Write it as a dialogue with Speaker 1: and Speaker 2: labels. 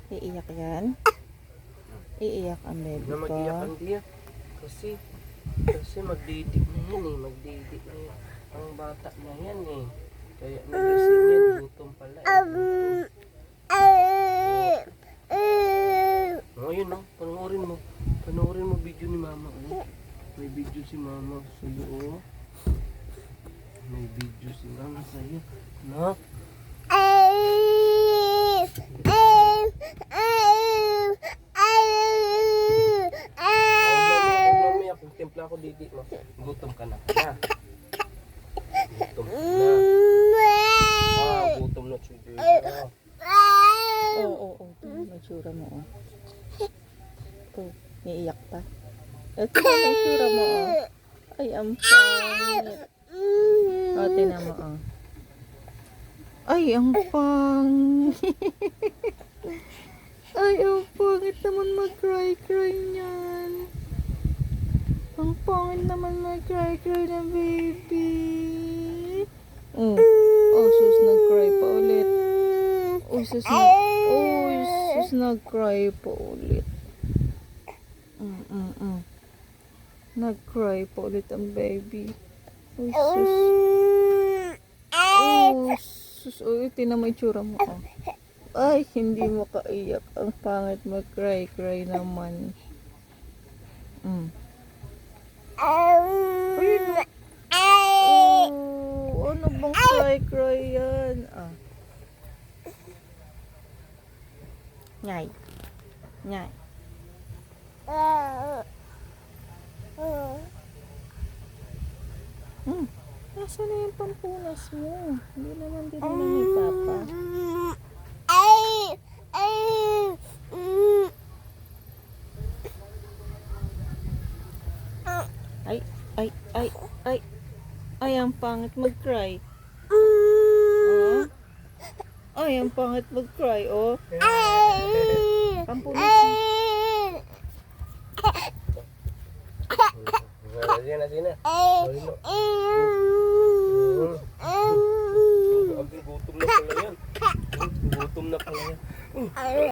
Speaker 1: Iiyak yan? Iiyak ang baby
Speaker 2: Na
Speaker 1: ko.
Speaker 2: mag-iyakan diya. Kasi magdidik na yan eh. Magdidik na yan. Ang bata na yan eh. Kaya nagising yan. Gutom pala eh. Ngayon oh, panoorin mo. Panoorin mo video ni mama oh. May video si mama sa'yo oh. May video si mama sa'yo. No? Timpla ako didi mo. Gutom ka na. Gutom na. Gutom na chudi.
Speaker 1: Oo. Magsura mo oh. Oh, iiyak pa. Ito na magsura mo oh. Ay, ang pangit. O, tinan mo oh. Ay, ang pangit. Ay, ang pangit naman mag-cry niyan. Ang pangit naman mag-cry na baby. Oh, sus, nag-cry pa ulit. Sus, nag-cry pa ulit. Nag-cry pa ulit ang baby. Sus. Tinan mo itsura mo. Oh. Ay, hindi mo kaiyak. Ang pangit mag-cry naman. Ano bang cry yan? Nyay. Nasaan na yung pampunas mo? Hindi naman din ni Papa. Ay, ang pangit mag-cry. Ay, ang pangit mag-cry, oh. Pampunas mo.
Speaker 2: Sina. Gutom na pala yan.